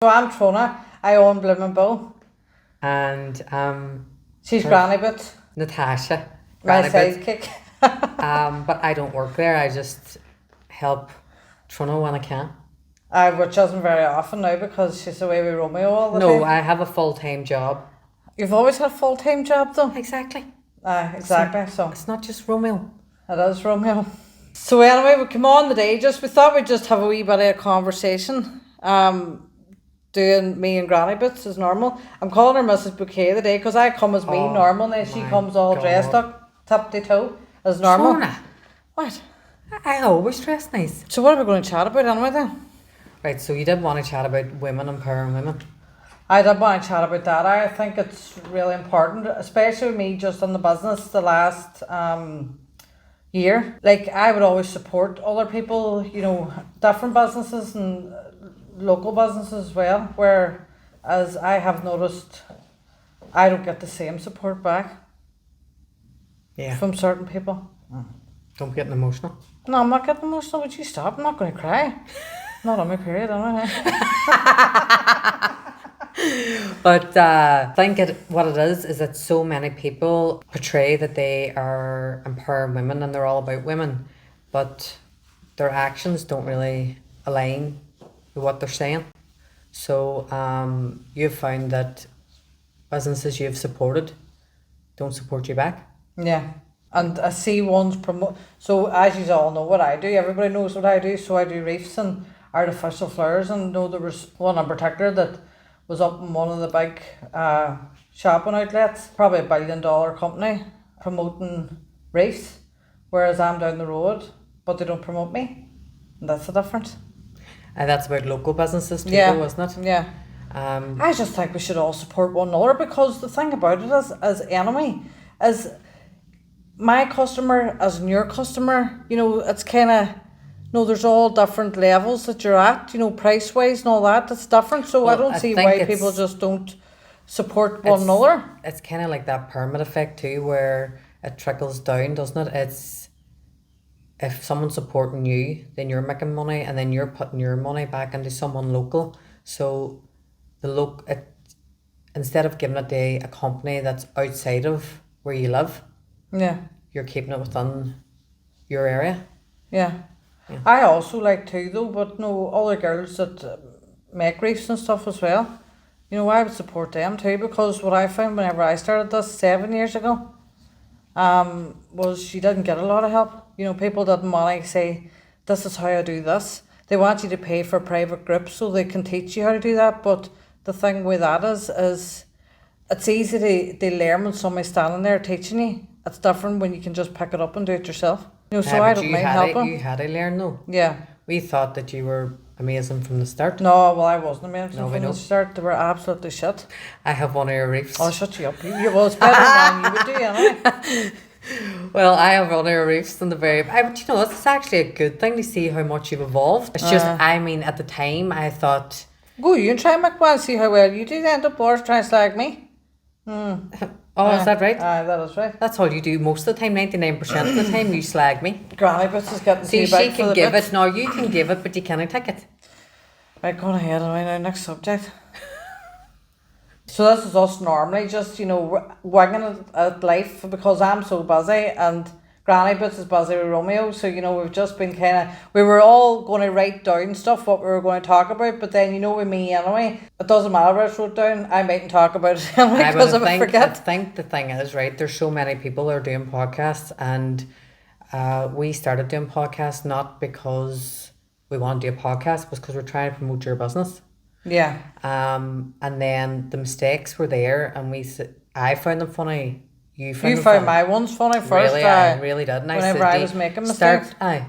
So I'm Trona. I own Bloomin' Bill. And She's Granny Bit, Natasha, my Granny Bit. sidekick. But I don't work there. I just help Trono when I can. Which isn't very often now because she's away with Romeo all the No, time. I have a full-time job. You've always had a full-time job though. Exactly. Exactly. So It's not just Romeo. it is Romeo. So anyway, we come on today. We thought we'd just have a wee bit of a conversation. Doing me and Granny Bits as normal. I'm calling her Mrs. Bouquet today because I come as me Oh, normal and then she my comes all God. dressed up, top to toe, as normal. Trona, What? I always dress nice. So what are we going to chat about anyway then? Right, so you did want to chat about women empowering women. I did want to chat about that. I think it's really important, especially with me just in the business the last year. Like, I would always support other people, different businesses and local businesses as well, whereas I have noticed I don't get the same support back Yeah. from certain people. Don't be getting emotional. No, I'm not getting emotional. Would you stop? I'm not going to cry. Not on my period, am I? But I think what it is that so many people portray that they are empowering women and they're all about women, but their actions don't really align with what they're saying. So you've found that businesses you've supported don't support you back. Yeah. And I see ones promote. So as you all know what I do, everybody knows what I do. So I do reefs and artificial flowers. And there was one in particular that was up in one of the big shopping outlets, probably $1 billion company, promoting reefs, whereas I'm down the road, but they don't promote me. And that's the difference. And that's about local businesses too, Yeah. wasn't it? Yeah. I just think we should all support one another because the thing about it is, as enemy, is my customer as in your customer, it's kind of, there's all different levels that you're at, price wise and all that. It's different. So I Well, don't I see think why it's- people just don't support one another. It's kind of like that pyramid effect too, where it trickles down, doesn't it? It's if someone's supporting you, then you're making money, and then you're putting your money back into someone local. So instead of giving it to a company that's outside of where you live, Yeah. you're keeping it within your area. Yeah. I also like too though, but no, other girls that make reefs and stuff as well. I would support them too because what I found whenever I started this 7 years ago, was you didn't get a lot of help. People didn't want to say, this is how I do this. They want you to pay for private groups so they can teach you how to do that. But the thing with that is it's easy to learn when somebody's standing there teaching you. It's different when you can just pick it up and do it yourself. So I But don't mind helping. you had to learn though. Yeah. We thought that you were amazing from the start. No, well, I wasn't amazing No, we from know. the start. They were absolutely shit. I have one of your reefs. Oh, shut you up. Well, it's better than you would do, anyway. Well, I have one of your reefs in the very. But it's actually a good thing to see how much you've evolved. It's just, at the time, I thought. Go you and try and make one, see how well you do. They end up bored trying to slag me. Oh, is that right? That is right. That's all you do most of the time. 99% of the time, you slag me. Granny Bits is getting See, too she big for can the give bits. it. No, you can give it, but you can't take it. Right, going ahead anyway now, next subject. So this is us normally just, winging it at life because I'm so busy and Granny Bits is busy with Romeo. So, we've just been we were all going to write down stuff, what we were going to talk about. But then, with me anyway, it doesn't matter what I wrote down. I mightn't talk about it anyway because I forget. I think the thing is, right, there's so many people that are doing podcasts and we started doing podcasts not because we want to do a podcast, but because we're trying to promote your business. Yeah. And then the mistakes were there and I found them funny. You You them found funny. my ones funny first. Really, I really did. And whenever I was making mistakes. I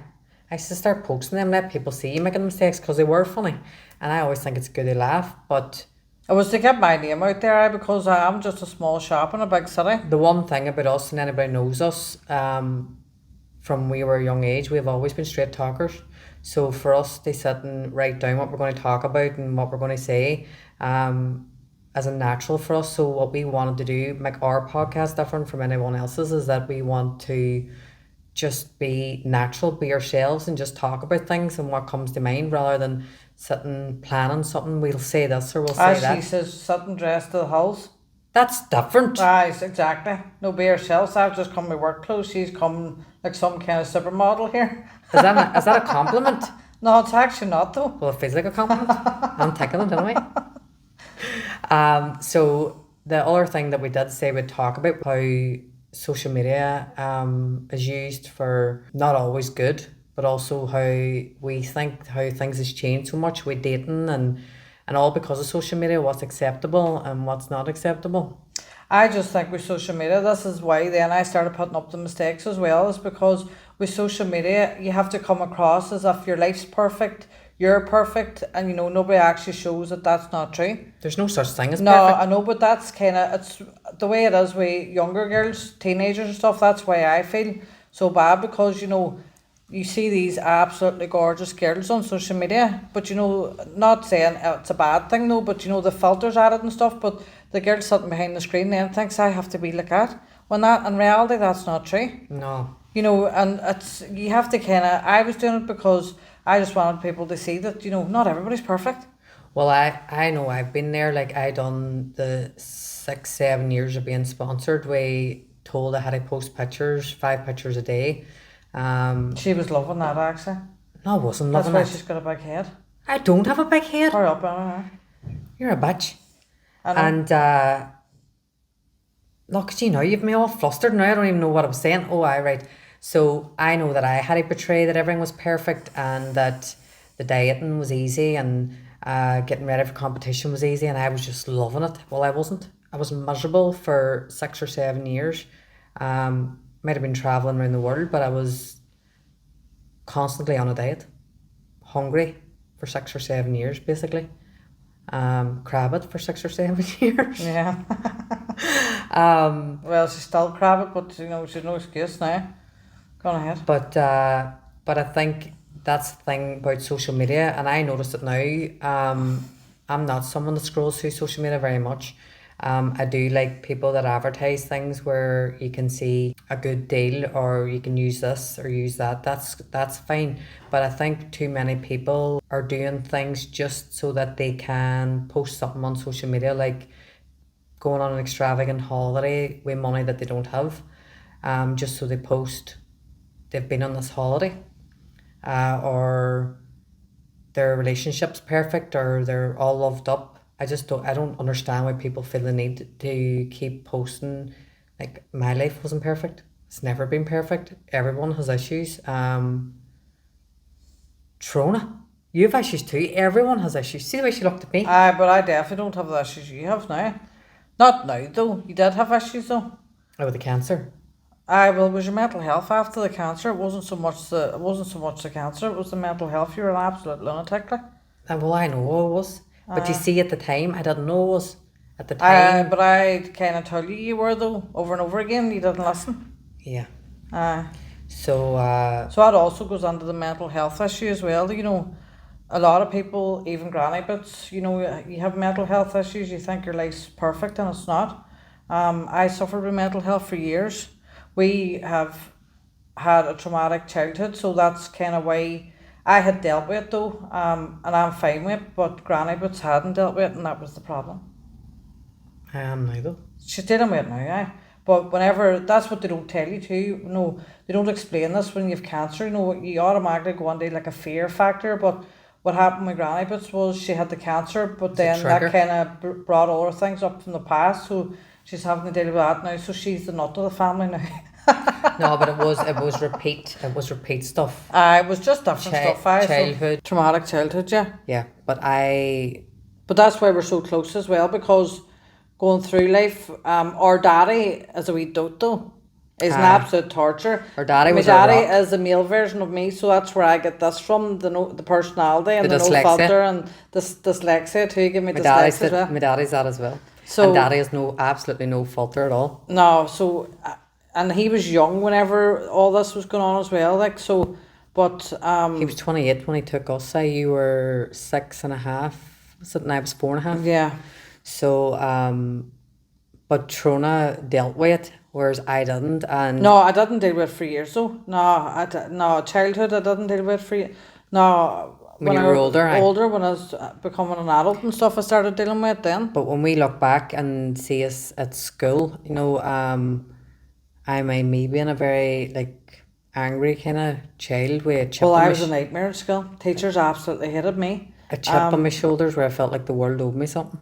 used to start posting them, let people see you making mistakes because they were funny. And I always think it's good to laugh, but It was to get my name out there because I am just a small shop in a big city. the one thing about us, and anybody knows us, from we were a young age, we've always been straight talkers. So for us to sit and write down what we're going to talk about and what we're going to say, as a natural for us. So what we wanted to do, make our podcast different from anyone else's, is that we want to just be natural, be ourselves, and just talk about things and what comes to mind rather than sitting planning something, we'll say this or we'll say As she that. says, sitting dressed to the hills. That's different. Right, exactly. No be herself. I've just come in my work clothes. She's come like some kind of supermodel here. Is that a compliment? No, it's actually not though. Well, it feels like a compliment. I'm taking it anyway. So the other thing that we did say we'd talk about how social media is used for not always good, but also how we think how things has changed so much with dating and all because of social media, what's acceptable and what's not acceptable. I just think with social media, this is why then I started putting up the mistakes as well, is because with social media, you have to come across as if your life's perfect, you're perfect, and you know, nobody actually shows that that's not true. There's no such thing as No, perfect. I know, but that's kind of, it's the way it is with younger girls, teenagers and stuff. That's why I feel so bad, because, you know, you see these absolutely gorgeous girls on social media, but you know, not saying it's a bad thing, no, but you know, the filters added and stuff, but the girl sitting behind the screen then thinks I have to be like that, when that in reality that's not true. No. You know, and it's, you have to kind of, I was doing it because I just wanted people to see that, you know, not everybody's perfect. Well, I know I've been there. Like I done the 6, 7 years of being sponsored. We told I had to post pictures, 5 pictures a day. She was loving that actually. No, I wasn't That's loving why it. she's got a big head. I don't have a big head. Hurry up, Anna. You're a bitch. I know. And look at you now. You've me all flustered now. I don't even know what I'm saying. Oh, I right. So I know that I had to portray that everything was perfect and that the dieting was easy and getting ready for competition was easy, and I was just loving it. Well, I wasn't. I was miserable for 6 or 7 years. Might have been traveling around the world, but I was constantly on a diet, hungry for 6 or 7 years, basically. Crab it for 6 or 7 years. Yeah. Well, she's still crab it, but you know, she's no excuse now. Go on ahead. But I think that's the thing about social media, and I notice it now. I'm not someone that scrolls through social media very much. I do like people that advertise things where you can see a good deal or you can use this or use that. That's fine. But I think too many people are doing things just so that they can post something on social media, like going on an extravagant holiday with money that they don't have, just so they post they've been on this holiday, or their relationship's perfect or they're all loved up. I don't understand why people feel the need to keep posting like my life wasn't perfect. It's never been perfect. Everyone has issues. Trona, you have issues too. Everyone has issues. See the way she looked at me? Aye, but I definitely don't have the issues you have now. Not now though. You did have issues though. Oh, with the cancer. Aye, well, it was your mental health after the cancer. It wasn't so much the cancer. It was the mental health. You were an absolute lunatic, like. Well, I know I was. But you see, at the time, I didn't know I was. At the Aye, time, but I kind of told you were though, over and over again. You didn't listen. yeah. Aye. So, So that also goes under the mental health issue as well. You know, a lot of people, even granny bits, you know, you have mental health issues. You think your life's perfect and it's not. I suffered with mental health for years. We have had a traumatic childhood, so that's kind of why I had dealt with it though, and I'm fine with it, but granny bits hadn't dealt with it, and that was the problem. I am now though. She's dealing with it now, aye. But whenever, that's what they don't tell you too, you know, they don't explain this when you have cancer, you know, you automatically go into like a fear factor, but what happened with granny bits was she had the cancer, but then that trigger. kind of brought other things up from the past, so she's having to deal with that now, so she's the nut of the family now. No, but it was repeat stuff. It was just different stuff. Childhood. Traumatic childhood, yeah. Yeah, but that's why we're so close as well, because going through life, our daddy is a wee dote though. Is an absolute torture. Our daddy was My a daddy rock. is the male version of me, so that's where I get this from, the personality and The the no dyslexia. filter and this dyslexia too. Give me dyslexia as well. My daddy's that as well. So- and daddy has absolutely no filter at all. No, so and he was young whenever all this was going on as well, like so. But He was 28 when he took us. You were 6.5, and I was 4.5. yeah. So, but Trona dealt with it, whereas I didn't. And No, I didn't deal with it for years though. No, childhood I didn't deal with it for years. No, When you were older, aye. when I was becoming an adult and stuff, I started dealing with it then. But when we look back and see us at school, you know, I mind me being a very like angry kind of child with a chip Well, on I my was a nightmare at school. Teachers absolutely hated me. a chip on my shoulders where I felt like the world owed me something.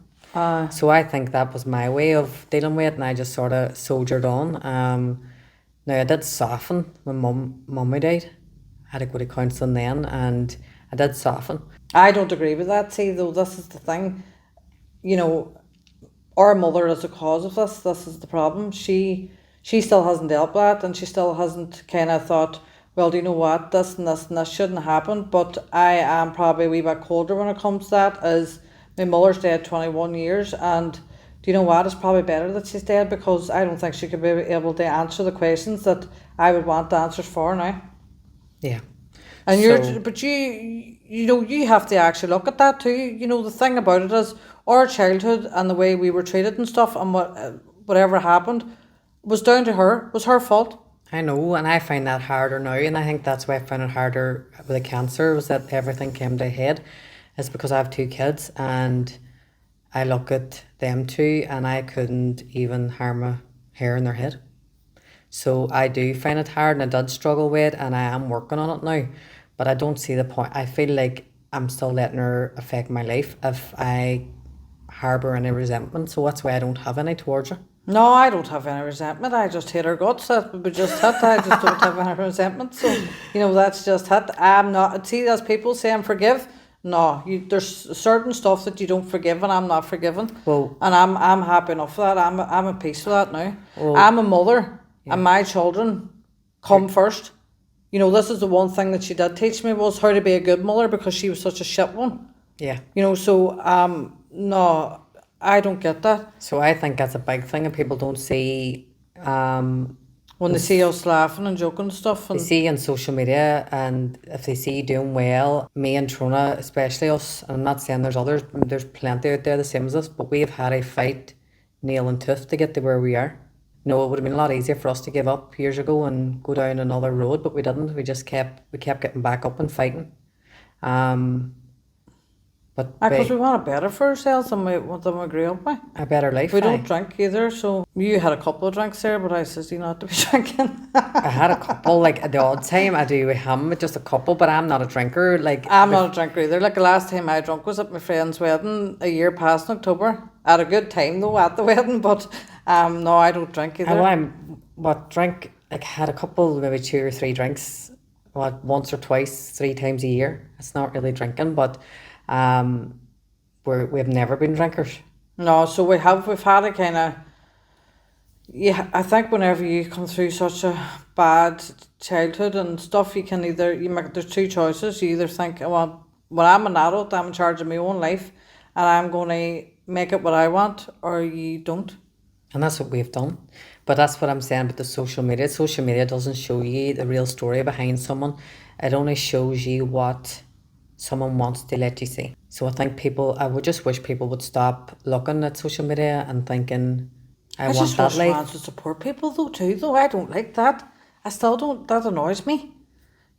So I think that was my way of dealing with it, and I just sort of soldiered on. Now I did soften when mummy died. I had to go to counselling then, and I did soften. I don't agree with that. See, though, this is the thing. You know, our mother is the cause of this. This is the problem. She still hasn't dealt with that, and she still hasn't kind of thought, well, do you know what, this and this and this shouldn't happen. But I am probably a wee bit colder when it comes to that, as my mother's dead 21 years, and do you know what, it's probably better that she's dead, because I don't think she could be able to answer the questions that I would want the answers for now. Yeah. And So- you know, you have to actually look at that too. You know, the thing about it is, our childhood and the way we were treated and stuff, and whatever happened was down to her, was her fault. I know, and I find that harder now, and I think that's why I found it harder with the cancer, was that everything came to a head. It's because I have two kids, and I look at them two, and I couldn't even harm a hair in their head. So I do find it hard, and I did struggle with it, and I am working on it now. But I don't see the point. I feel like I'm still letting her affect my life if I harbour any resentment. So that's why I don't have any towards her. No, I don't have any resentment. I just hate her guts. That would be just it. I just don't have any resentment. So, you know, that's just it. I'm not, see, as people say, I'm forgive. No, there's certain stuff that you don't forgive, and I'm not forgiven. Well- and I'm happy enough with that. I'm at peace with that now. Well- I'm a mother, and my children come first. You know, this is the one thing that she did teach me, was how to be a good mother, because she was such a shit one. Yeah. You know, so no, I don't get that. So I think that's a big thing, and people don't see. When they see us laughing and joking and stuff, They and see on social media, and if they see you doing well, me and Trona, especially us, and I'm not saying there's others, there's plenty out there the same as us, but we've had a fight nail and tooth to get to where we are. You know, it would have been a lot easier for us to give up years ago and go down another road, but we didn't. We just kept getting back up and fighting. But because we want it better for ourselves than we grew up with. a better life. We aye. don't drink either, so you had a couple of drinks there, but I says you not to be drinking. I had a couple, like at the odd time I do with him, just a couple, but I'm not a drinker. Like I'm not a drinker either. Like the last time I drank was at my friend's wedding a year past in October. I had a good time though at the wedding, but no, I don't drink either. Drink, like had a couple, maybe 2 or 3 drinks, once or twice, 3 times a year. It's not really drinking, but we've never been drinkers. No, so we've had a kind of, yeah, I think whenever you come through such a bad childhood and stuff, you can there's 2 choices. You either think, well, when I'm an adult, I'm in charge of my own life, and I'm going to make it what I want, or you don't. And that's what we've done. But that's what I'm saying about the social media. Social media doesn't show you the real story behind someone. It only shows you what someone wants to let you see. So I think I would just wish people would stop looking at social media and thinking, I want just that wish life. fans would support people though. I don't like that. I still don't. That annoys me.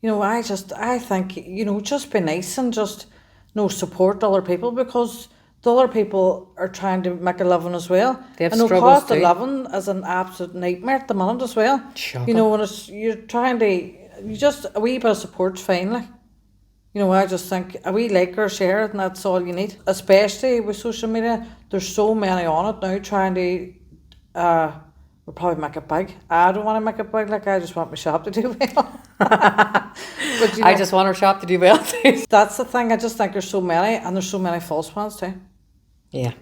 You know, I think, you know, just be nice and just, you know, support other people, because the other people are trying to make a living as well. They have and the struggles cost of too. living is an absolute nightmare at the minute as well. Shocking. You know, when you're trying to, you just, a wee bit of support's fine, like. You know, I just think a wee like or share it, and that's all you need. Especially with social media, there's so many on it now trying to, we'll probably make it big. I don't want to make it big, like I just want my shop to do well. But you know, I just want our shop to do well too. that's the thing. I just think there's so many, and there's so many false ones too. Yeah.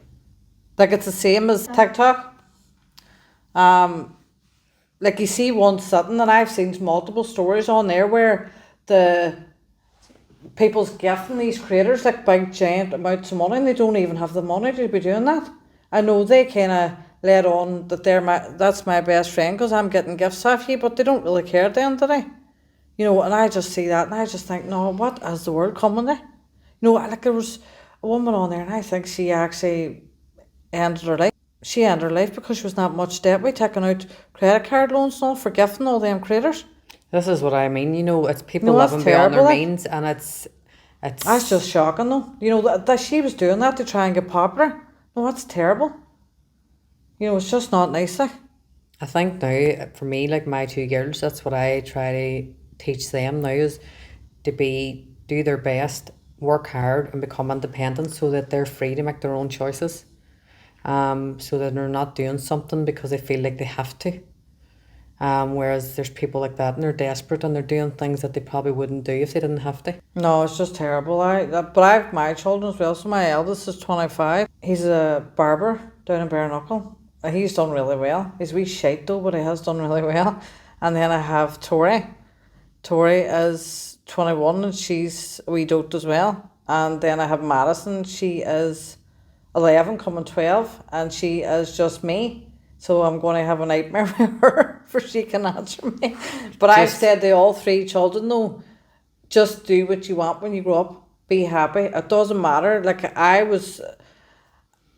Like it's the same as TikTok. Like you see one sitting, and I've seen multiple stories on there where the people's gifting these creators like big giant amounts of money, and they don't even have the money to be doing that. I know they kind of let on that that's my best friend because I'm getting gifts off you, but they don't really care at the end of the day. You know, and I just see that and I just think, no, what is the world coming there? You know, like there was a woman on there, and I think she actually ended her life. She ended her life because she was not much debt. We taking out credit card loans and all for gifting all them creators. This is what I mean, you know, it's people No, that's living beyond their terrible, like. means, and it's That's just shocking, though. You know, that she was doing that to try and get popular. No, that's terrible. You know, it's just not nice, like. I think now, for me, like my two girls, that's what I try to teach them now is to do their best, work hard, and become independent so that they're free to make their own choices. So that they're not doing something because they feel like they have to. Whereas there's people like that and they're desperate and they're doing things that they probably wouldn't do if they didn't have to. No, it's just terrible. But I have my children as well. So my eldest is 25. He's a barber down in Barenukle. He's done really well. He's a wee shite though, but he has done really well. And then I have Tori. Tori is 21 and she's a wee dote as well. And then I have Madison. She is 11 coming 12 and she is just me. So I'm going to have a nightmare with her for she can answer me. But I've said to all three children though, just do what you want when you grow up. Be happy. It doesn't matter. Like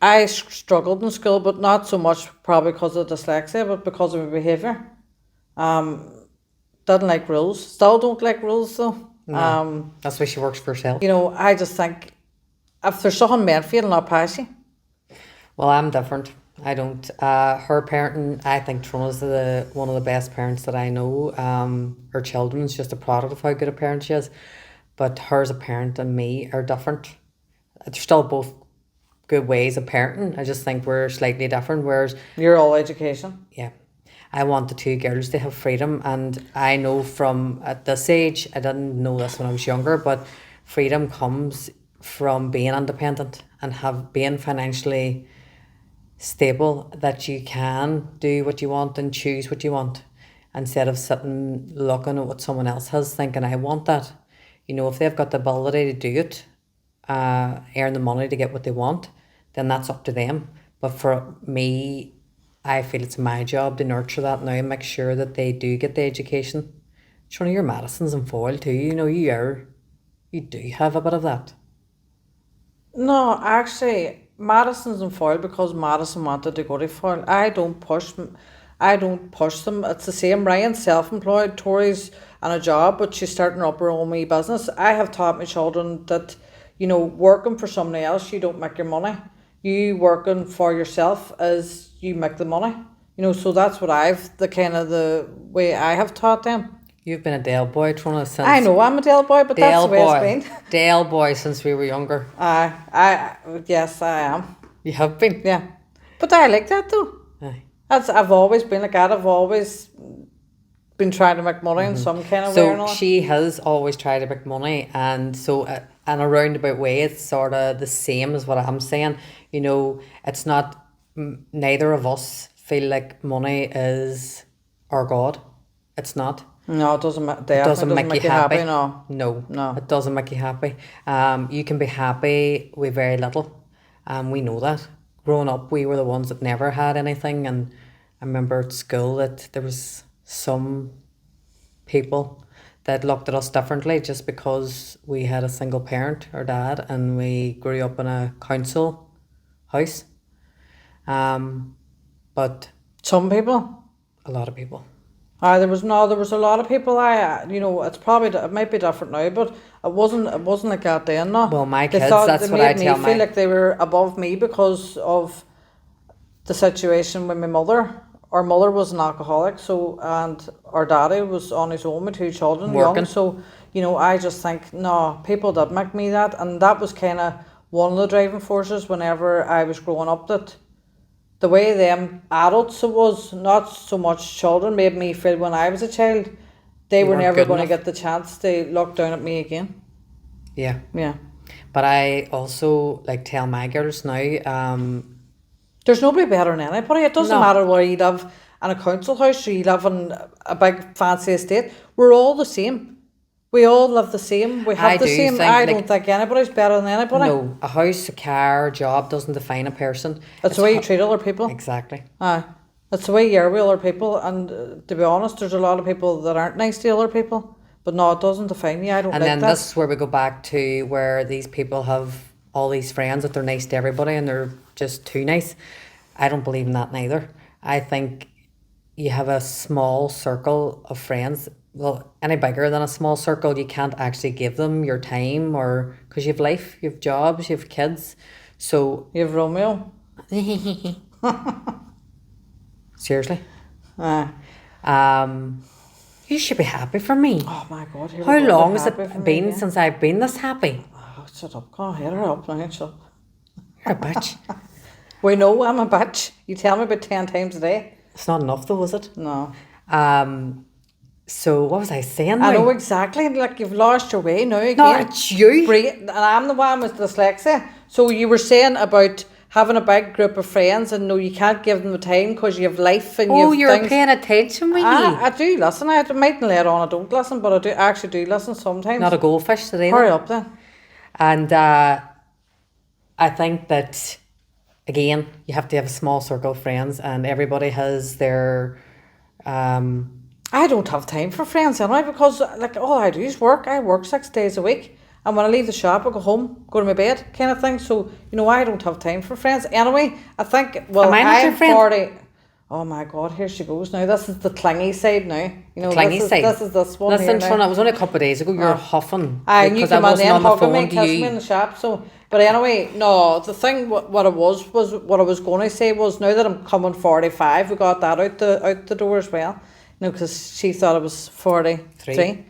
I struggled in school, but not so much probably because of dyslexia, but because of my behaviour. Didn't like rules. Still don't like rules though. No, that's why she works for herself. You know, I just think if there's something meant for you, it'll not pass you. Well, I'm different. I don't. Her parenting, I think Trona's one of the best parents that I know. Her children's just a product of how good a parent she is. But her as a parent and me are different. They're still both good ways of parenting. I just think we're slightly different. Whereas you're all education. Yeah. I want the two girls to have freedom, and I know from at this age, I didn't know this when I was younger, but freedom comes from being independent and being financially stable, that you can do what you want and choose what you want instead of sitting looking at what someone else has thinking I want that. You know, if they've got the ability to do it, earn the money to get what they want, then that's up to them. But for me, I feel it's my job to nurture that now and make sure that they do get the education. Shona, your Madison's in foil too. You know, you do have a bit of that. No, actually, Madison's in foil because Madison wanted to go to foil. I don't push them. It's the same. Ryan's self-employed, Tori's on a job, but she's starting up her own wee business. I have taught my children that, you know, working for somebody else, you don't make your money. You working for yourself is you make the money. You know, so that's what the way I have taught them. You've been a Dale boy, Trona, since... I know I'm a Dale boy, but that's the way it's been. Dale boy since we were younger. Yes, I am. You have been? Yeah. But I like that though. Aye. I've always been like that. I've always been trying to make money in some kind of way or not. So she has always tried to make money, and so in a roundabout way, it's sort of the same as what I'm saying. You know, it's not, neither of us feel like money is our God. It's not. No, it doesn't make you happy. No, it doesn't make you happy. You can be happy with very little. We know that. Growing up, we were the ones that never had anything, and I remember at school that there was some people that looked at us differently just because we had a single parent, our dad, and we grew up in a council house. But some people, a lot of people. There was a lot of people. It might be different now, but it wasn't like that then. No. Well, my kids, that's what I tell me feel like they were above me because of the situation with my mother. Our mother was an alcoholic, and our daddy was on his own with two children, working. Young. So, you know, I just think no, people did make me that, and that was kind of one of the driving forces whenever I was growing up, that the way them adults, it was not so much children, made me feel when I was a child they were never going to get the chance to look down at me again. Yeah. But I also tell my girls now, there's nobody better than anybody. It doesn't matter where you live in a council house or you live in a big fancy estate. We're all the same. We all live the same. We have the same. I don't think anybody's better than anybody. No, a house, a car, a job doesn't define a person. It's the way you treat other people. Exactly. It's the way you're with other people. And to be honest, there's a lot of people that aren't nice to other people. But no, it doesn't define you. I don't like that. And then this is where we go back to where these people have all these friends that they're nice to everybody and they're just too nice. I don't believe in that neither. I think you have a small circle of friends. well, any bigger than a small circle, you can't actually give them your time, or because you have life, you have jobs, you have kids. So You have Romeo. seriously, Aye. you should be happy for me. Oh my God. Here we How go, long be has happy it for me been again. since I've been this happy? Oh, shut up. Go ahead, her up now. Shut up. You're a bitch. We know I'm a bitch. You tell me about 10 times a day. It's not enough though, is it? No. So what was I saying I now? know exactly. Like, you've lost your way now again. No, it's you. And I'm the one with dyslexia. So you were saying about having a big group of friends, and no, you can't give them the time because you have life and you Oh, have you're things. paying attention with you. I do listen. I mightn't let on I don't listen, but I actually do listen sometimes. Not a goldfish today. Hurry then. up then. And I think that, again, you have to have a small circle of friends, and everybody has their I don't have time for friends anyway, because like all I do is work. I work 6 days a week, and when I leave the shop, I go home, go to my bed, kind of thing. So I don't have time for friends anyway. I think Am I not your I'm friend? 40. Oh my God, here she goes now. This is the clingy side now. clingy side. This is this one Listen, here Trina, now. it was only a couple of days ago. You're huffing And you because I come on wasn't then on the hugging me phone and to kissing me in you. the shop. So, but anyway, no. The thing, what it was what I was going to say was, now that I'm coming 45, we got that out the door as well. Because she thought I was 43.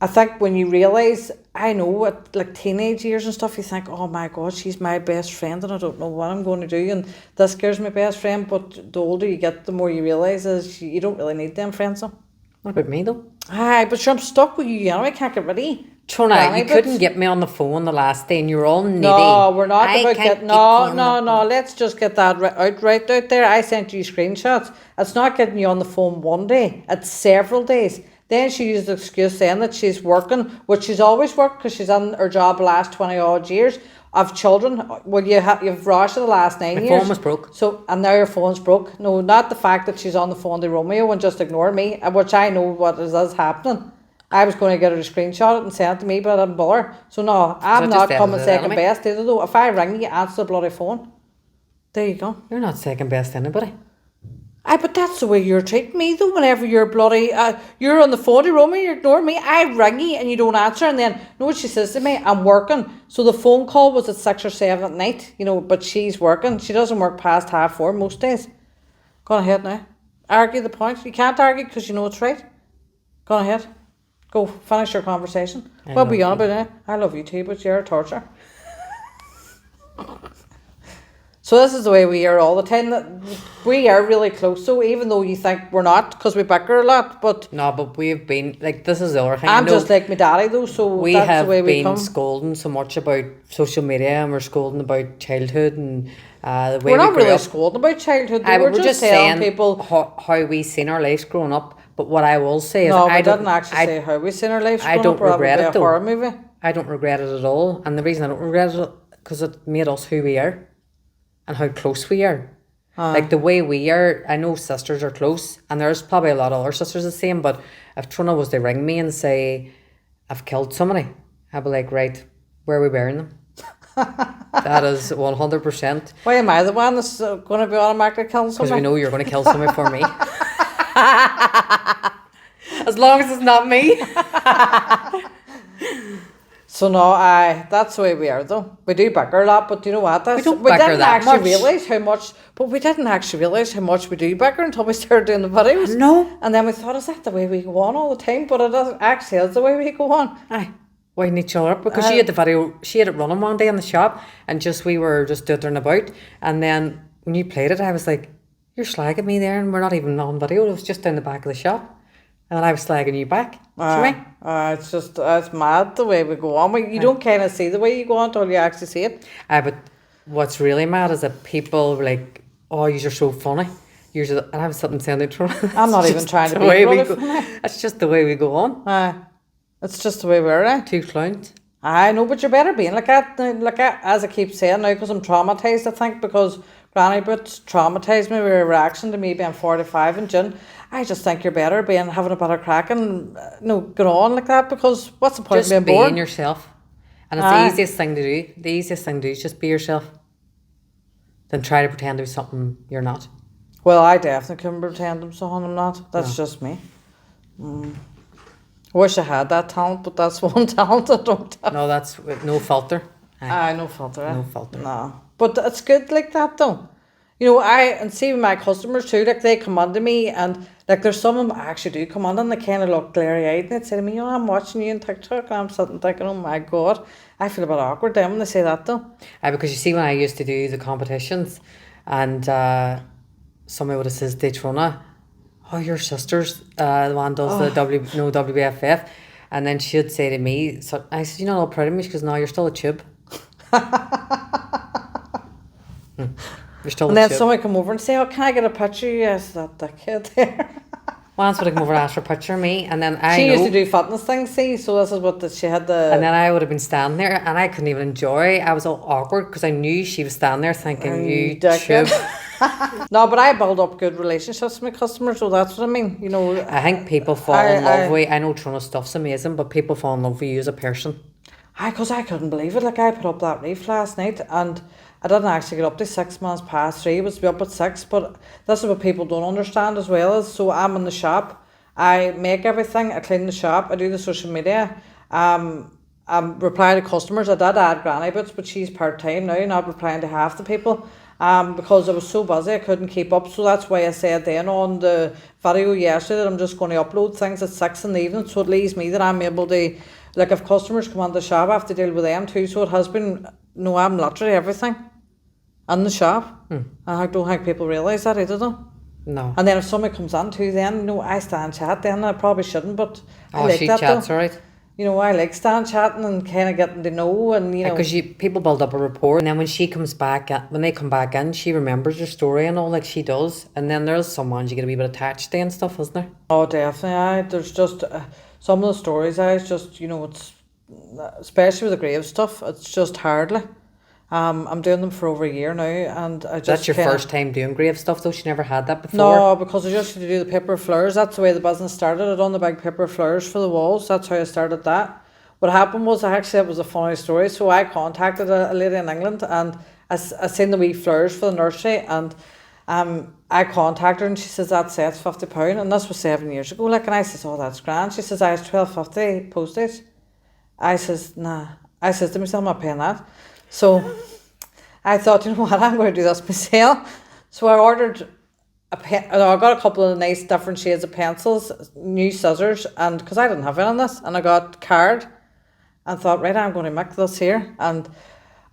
I think when you realise, I know at like teenage years and stuff, you think, oh my God, she's my best friend and I don't know what I'm going to do, and this girl's my best friend. But the older you get, the more you realise is you don't really need them friends. So. What about me though? Aye, but sure, I'm stuck with you anyway. I can't get rid of you. Trina, Granny you bits. couldn't get me on the phone the last day, and you're all needy. No, we're not I about can't getting. get you on No. the Let's just get that right out there. I sent you screenshots. It's not getting you on the phone one day. It's several days. Then she used the excuse saying that she's working, which she's always worked because she's in her job the last 20 odd years. Of children, well, you've rushed the last 9 My years. phone was broke. So, and now your phone's broke. No, not the fact that she's on the phone to Romeo and just ignore me, which I know what is happening. I was going to get her to screenshot it and send it to me, but I didn't bother. So no, I'm just not coming edited it second anyway. best either though. If I ring you, answer the bloody phone. There you go. You're not second best to anybody. Aye, but that's the way you're treating me though. Whenever you're bloody, you're on the phone to Romeo, you're ignoring me. I ring you and you don't answer, and then know what she says to me? I'm working. So the phone call was at 6 or 7 at night, but she's working. She doesn't work past 4:30 most days. Go on ahead now. Argue the point. You can't argue because you know it's right. Go on ahead. Go finish your conversation. What are we on about now? I love you too, but you're a torture. So this is the way we are all the time. We are really close. So even though you think we're not, because we bicker a lot, but No, but we've been, like, this is the other thing. I'm just like my daddy though. So we that's have the way we been come. scolding so much about social media, and we're scolding about childhood and the way We're we not grew really up. scolding about childhood. Aye, We're but just telling saying people. how we seen our lives growing up. But what I will say is, No, we I didn't don't actually say how we seen our lives. I growing don't up, or that would regret be it a though. horror movie. I don't regret it at all, and the reason I don't regret it because it made us who we are, and how close we are. Like the way we are, I know sisters are close, and there's probably a lot of other sisters the same. But if Trina was to ring me and say, "I've killed somebody," I'd be like, "Right, where are we burying them?" That is 100%. Why am I the one that's going to be automatically killing Because somebody? we know you're going to kill somebody for me. As long as it's not me. So no, that's the way we are though. We do bicker a lot, but you know what? We don't bicker didn't that actually much. realise how much, but we didn't actually realise how much we do bicker until we started doing the videos. No. And then we thought, is that the way we go on all the time? But it doesn't actually is the way we go on. Aye. Winding each other up. Because she had the video, she had it running one day in the shop, and we were just doing about. And then when you played it, I was like, you're slagging me there, and we're not even on video. It was just down the back of the shop. And then I was slagging you back. Do you mean? It's just, it's mad the way we go on. You don't kind of see the way you go on until you actually see it. But what's really mad is that people were like, oh, you're so funny. And I was sitting saying it. I'm not even trying to be really funny. It's just the way we go on. It's just the way we're at. Two clowns. I know, but you're better being like that. As I keep saying now, because I'm traumatised, I think, because Granny Boots traumatised me with her reaction to me being 45 in June. I just think you're better having a better crack and going on like that, because what's the point Just of being bored? being yourself. And it's the easiest thing to do. The easiest thing to do is just be yourself. Then try to pretend to be something you're not. Well, I definitely can pretend I'm someone I'm not. That's just me. I wish I had that talent, but that's one talent I don't have. No, that's with no filter. Aye. No filter. No filter. No. But it's good like that though. And see with my customers too, like they come on to me and like there's some of them actually do come on and they kind of look glary eyed and they say to me, I'm watching you on TikTok, and I'm sitting thinking, oh my God, I feel a bit awkward then when they say that though. Because you see, when I used to do the competitions and somebody would have says Daytona, oh, your sister's the one does the WBFF. And then she'd say to me, so I said, you're not all proud of me? She goes, no, you're still a tube. You're still And a then tube. somebody come over and say, oh, can I get a picture of you? Yes, that kid there. Once would have come over and asked for a picture of me, and then She used to do fitness things, see, so this is what she had the... And then I would have been standing there, and I couldn't even enjoy. I was all awkward, because I knew she was standing there thinking, you tube. No, but I build up good relationships with my customers, so that's what I mean, I think people fall in love with... I know Toronto stuff's amazing, but people fall in love with you as a person. Because I couldn't believe it. Like, I put up that reef last night, and I didn't actually get up to 6 minutes past 3. It was to be up at 6, but this is what people don't understand as well. So I'm in the shop, I make everything, I clean the shop, I do the social media, I reply to customers. I did add Granny Boots, but she's part-time now, not replying to half the people. Because I was so busy I couldn't keep up, so that's why I said then on the video yesterday that I'm just going to upload things at 6 in the evening, so it leaves me that I'm able to, like, if customers come on the shop I have to deal with them too, so it has been, I'm literally everything in the shop. I don't think people realise that either though. No. And then if somebody comes on too, then I stand chat then. I probably shouldn't, but I like she that chats, though. right? I like stand chatting and kind of getting to know, and because people build up a rapport, and then when she comes back, when they come back in, she remembers your story and all, like she does. And then there's some ones you get a wee bit attached to and stuff, isn't there? Oh, definitely. There's just some of the stories. It's just it's especially with the grave stuff. It's just hardly. I'm doing them for over a year now, and I just... That's your first time doing grave stuff, though? She never had that before? No, because I just used to do the paper flowers. That's the way the business started. I done the big paper flowers for the walls. That's how I started that. What happened was, it was a funny story. So I contacted a lady in England, and I seen the wee flowers for the nursery, and I contacted her, and she says, that set's £50, and this was 7 years ago. And I says, oh, that's grand. She says, I was £12.50 postage. I says, nah. I says to myself, I'm not paying that. So I thought, I'm going to do this myself. So I ordered I got a couple of nice different shades of pencils, new scissors, and because I didn't have any on this, and I got card, and thought, right, I'm going to make this here. And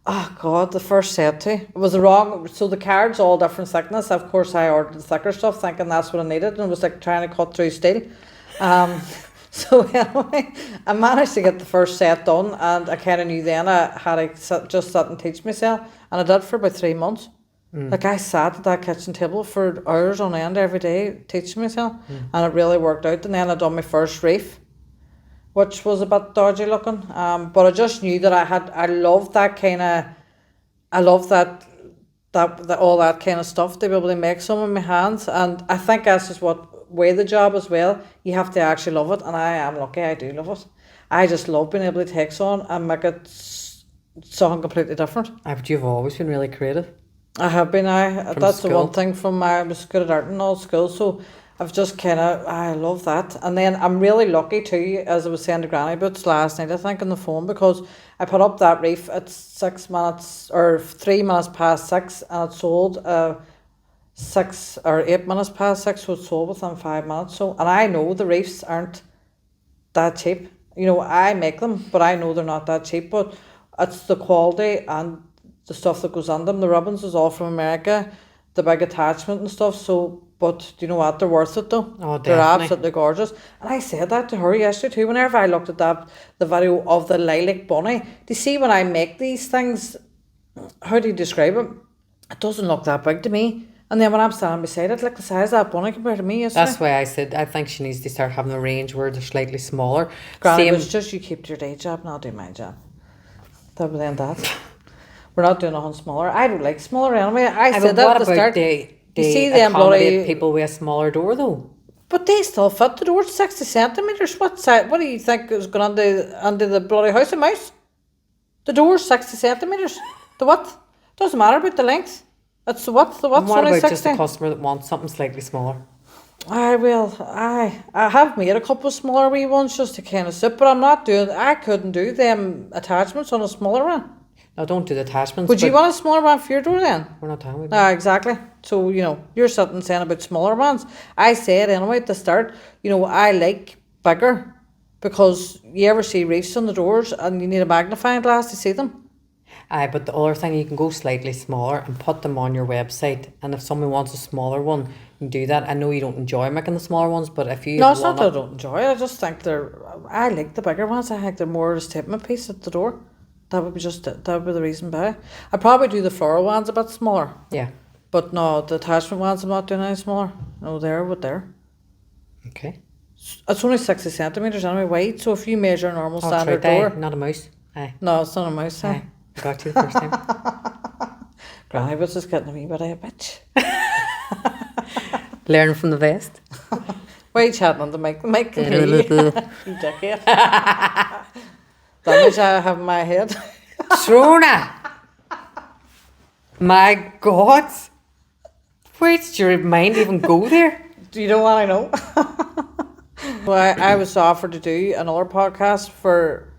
oh God, the first set too, it was the wrong. So the card's all different thickness. Of course, I ordered the thicker stuff, thinking that's what I needed, and it was like trying to cut through steel. So anyway, I managed to get the first set done, and I kind of knew then I had to just sit and teach myself, and I did for about 3 months. Like I sat at that kitchen table for hours on end every day teaching myself, and it really worked out. And then I done my first reef, which was a bit dodgy looking, but I just knew that I loved that kind of, I love that all that kind of stuff to be able to make some of my hands, and I think that's just what way the job as well. You have to actually love it, and I am lucky. I do love it. I just love being able to take something and make it something completely different. But you've always been really creative. I have been. That's school. The one thing from I was good at art in all school, so I've just I love that. And then I'm really lucky too, as I was saying to Granny Boots last night, I think on the phone, because I put up that reef at 6 minutes or 3 minutes past 6, and it sold 6 or 8 minutes past 6, so it sold within 5 minutes. So, and I know the reefs aren't that cheap. I make them, but I know they're not that cheap. But it's the quality and the stuff that goes on them. The ribbons is all from America, the big attachment and stuff. So, but do you know what? They're worth it though. Oh, they're definitely. absolutely gorgeous. And I said that to her yesterday too. Whenever I looked at the video of the lilac bunny, do you see when I make these things? How do you describe it? It doesn't look that big to me. And then when I'm standing beside it, like the size of that bunny compared to me yesterday. That's why I said I think she needs to start having a range where they're slightly smaller. Granny, it's just you keep to your day job and I'll do my job. That would end that. We're not doing nothing smaller. I don't like smaller anyway. I said that at the start. You see them bloody people with a smaller door though? But they still fit the door. 60 centimetres. What do you think is going under the bloody house of mouse? The door's 60 centimetres. The width doesn't matter about the length. It's the width. The width's What only about 60. just a customer that wants something slightly smaller? I have made a couple of smaller wee ones just to kind of sit, but I'm not doing. I couldn't do them attachments on a smaller one. No, don't do the attachments. Would you want a smaller one for your door then? We're not talking about Exactly. So, you're sitting saying about smaller ones. I said anyway at the start, I like bigger because you ever see reefs on the doors and you need a magnifying glass to see them. Aye, but the other thing, you can go slightly smaller and put them on your website. And if someone wants a smaller one, you can do that. I know you don't enjoy making the smaller ones, but if you No, it's not that I don't enjoy it. I just think I like the bigger ones. I think they're more a statement piece at the door. That would be the reason why. I'd probably do the floral ones a bit smaller. Yeah. But no, the attachment ones I'm not doing any smaller. No, they're what they're. Okay. It's only 60 centimetres anyway wide, so if you measure a normal Oh, standard right, door. not a mouse. Aye. No, it's not a mouse. Aye. Got you the first time. Granny was just getting a wee bit of a bitch. Learn from the best. Why are you chatting on the mic? The mic can hear you. You dickhead. Damage I have in my head. Trona! My God! Where did your mind even go there? Do you know what I know? Well, I was offered to do another podcast for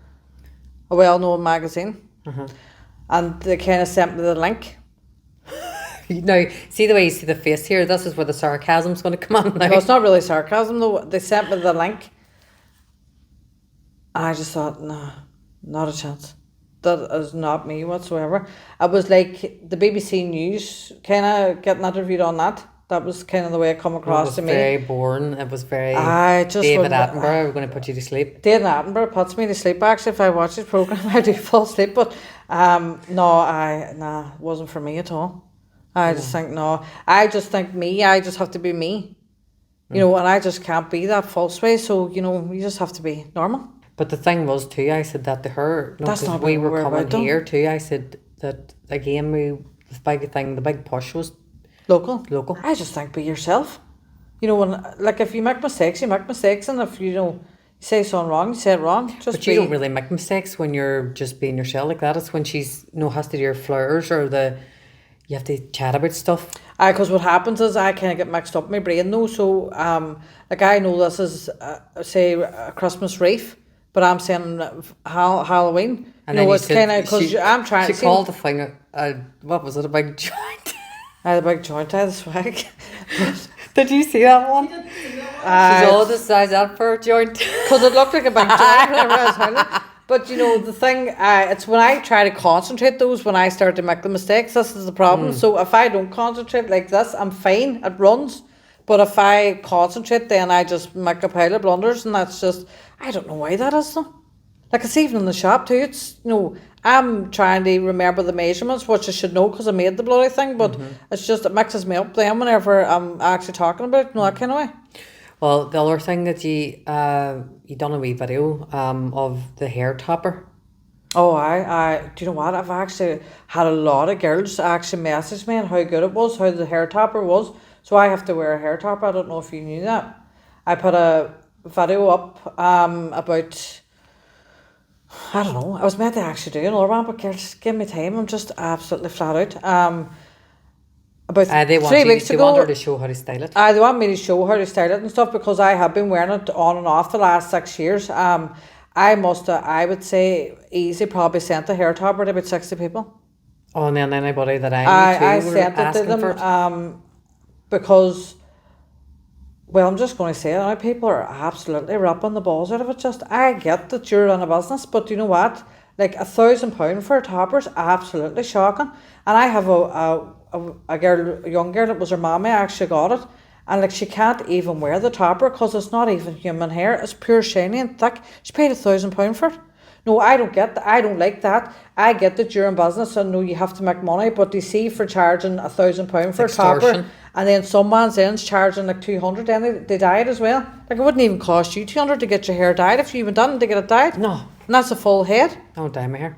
a well-known magazine. And they kind of sent me the link. Now, see the way you see the face here? This is where the sarcasm's going to come on now. No, it's not really sarcasm though. They sent me the link. And I just thought, nah, not a chance. That is not me whatsoever. I was like the BBC News kind of getting interviewed on that. That was kind of the way it come across to me. It was very boring. It was very just David Attenborough. We're going to put you to sleep. David Attenborough puts me to sleep. Actually, if I watch his programme, I do fall asleep. But no, it wasn't for me at all. I just think no. I just think me. I just have to be me. And I just can't be that false way. So you just have to be normal. But the thing was too, I said that to her. No, That's not we what were we're coming about, here too. I said that again. The big thing, the big push was Local. local. I just think be yourself. When if you make mistakes, you make mistakes, and if you say something wrong, you say it wrong. But you don't really make mistakes when you're just being yourself like that. It's when she's has to do your flowers or you have to chat about stuff. Because what happens is I kind of get mixed up in my brain though. So I know this is say a Christmas wreath, but I'm saying Halloween. And it's kind of because I'm trying. She called the thing what was it, a big joint? I had a big joint. I had a swag. Did you see that one? She's all the size up for a joint. Because it looked like a big joint whenever I was holding it. But the thing, it's when I try to concentrate when I start to make the mistakes, this is the problem. So if I don't concentrate like this, I'm fine, it runs. But if I concentrate, then I just make a pile of blunders, and that's just, I don't know why that is though. Like it's even in the shop too, it's, I'm trying to remember the measurements, which I should know because I made the bloody thing, but it's just, it mixes me up then whenever I'm actually talking about it, that kind of way. Well, the other thing that you done a wee video of the hair topper. Oh, do you know what? I've actually had a lot of girls actually message me on how good it was, how the hair topper was. So I have to wear a hair topper. I don't know if you knew that. I put a video up about, I don't know, I was meant to actually do another one, but girls, give me time. I'm just absolutely flat out. About they want 3 weeks ago, want her to show how to style it. They want me to show how to style it and stuff because I have been wearing it on and off the last 6 years. I would say, easy probably sent the hair topper to about 60 people. Oh, and then anybody that I knew too were sent it to them for it. Because, well, I'm just going to say it, people are absolutely ripping the balls out of it. Just, I get that you're in a business, but you know what? Like £1,000 for a topper is absolutely shocking. And I have a young girl, it was her mommy actually got it, and like she can't even wear the topper because it's not even human hair, it's pure shiny and thick. She paid £1,000 for it. No, I don't get that. I don't like that. I get that you're in business and no, you have to make money, but you see, for charging £1,000 for a topper, and then some man's ends charging like 200, then they dye it as well. Like it wouldn't even cost you 200 to get your hair dyed if you even done to get it dyed. No, and that's a full head. I don't dye my hair.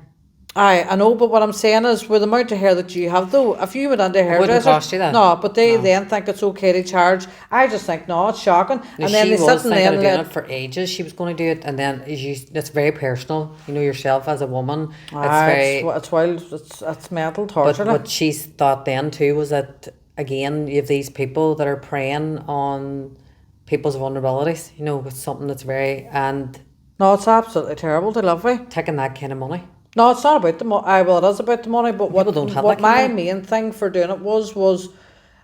I know, but what I'm saying is, with the amount of hair that you have though, if you went into a hairdresser, wouldn't cost you that. No, but they then think it's okay to charge. I just think no, it's shocking. No, and then she they was sit and thinking of doing then it for ages. She was going to do it, and then it's very personal. Yourself as a woman. It's wild. It's mental torture. But what she's thought then too was that again, you have these people that are preying on people's vulnerabilities, you know, with something that's very, and No, it's absolutely terrible to live with. taking that kind of money. No, it's not about the money. Well, it is about the money, but People don't have what that kind my of money. main thing for doing it was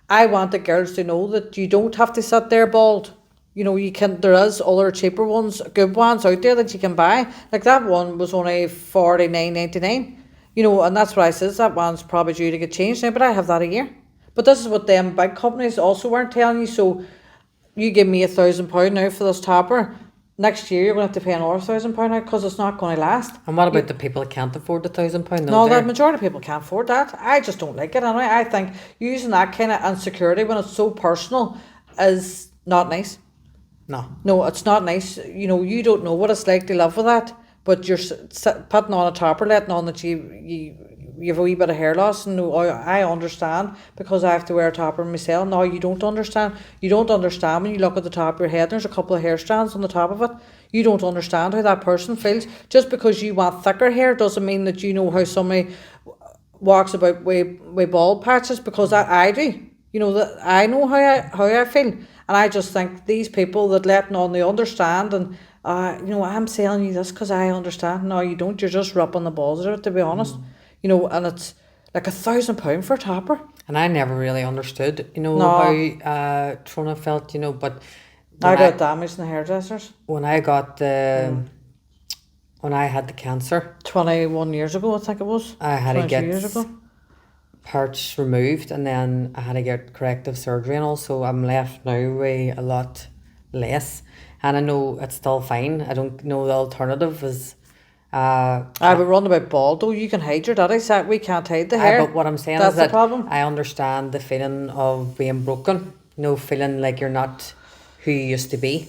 I wanted girls to know that you don't have to sit there bald. You know, you can. There is other cheaper ones, good ones out there that you can buy. Like that one was only $49.99. You know, and that's what I says. That one's probably due to get changed now, but I have that a year. But this is what them big companies also weren't telling you. So you give me £1,000 now for this topper. Next year you're going to have to pay another £1,000 now because it's not going to last. And what about the people that can't afford the £1,000? No, the majority of people can't afford that. I just don't like it anyway. I think using that kind of insecurity when it's so personal is not nice. No. No, it's not nice. You know, you don't know what it's like to live with that, but you're putting on a topper, letting on that you have a wee bit of hair loss. And no, I understand because I have to wear a topper myself. No, you don't understand. You don't understand when you look at the top of your head and there's a couple of hair strands on the top of it. You don't understand how that person feels. Just because you want thicker hair doesn't mean that you know how somebody walks about with bald patches, because I do. You know, that I know how I feel. And I just think these people that letting on they understand and you know, I'm selling you this because I understand. No, you don't. You're just rubbing the balls of it, to be honest. You know, and it's like £1,000 for a topper. And I never really understood, you know, No. how Trona felt, you know, but I got damaged in the hairdressers when I got when I had the cancer, 21 years ago, I think it was. I had to 22 get years ago. parts removed, and then I had to get corrective surgery and all, so I'm left now with a lot less. And I know it's still fine. I don't know the alternative is I would run about bald though. You can hide your daddy sack. We can't hide the hair. but what I'm saying That's is that the problem. I understand the feeling of being broken, you know, feeling like you're not who you used to be.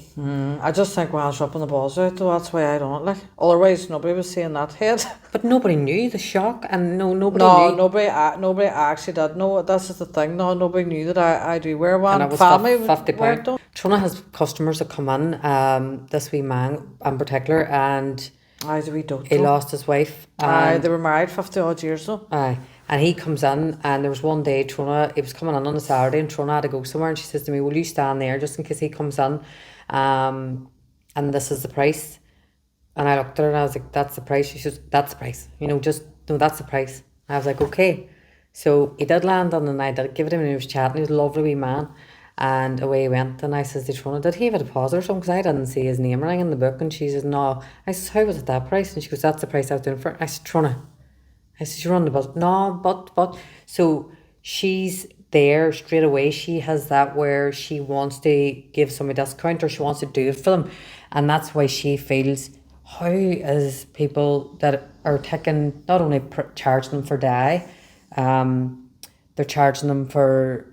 I just think when I was ripping the balls out though, that's why I don't like. Otherwise, nobody was seeing that head. But nobody knew the shock, and nobody No, knew. nobody actually did know. This is the thing. No, nobody knew that I do wear one. And it was Family £50. wear it though. Trona has customers that come in, this wee man in particular, and Aye, we don't. he lost his wife. Aye, And they were married 50 odd years though. aye. And he comes in, and there was one day Trona, he was coming in on a Saturday, and Trona had to go somewhere, and she says to me, will you stand there just in case he comes in? And this is the price. And I looked at her and I was like, that's the price. She says, that's the price. You know, just, no, that's the price. I was like, okay. So he did land on, and I did give it him, and he was chatting. He was a lovely wee man. And away he went, and I says to Trona, did he have a deposit or something? Because I didn't see his name ring in the book. And she says, no. I says, how was it that price? And she goes, that's the price I was doing for it. I said, Trona. I said, you're on the bus. No, but. So she's there straight away. She has that where she wants to give somebody a discount, or she wants to do it for them. And that's why she feels, how is people that are taking, not only charging them for dye, they're charging them for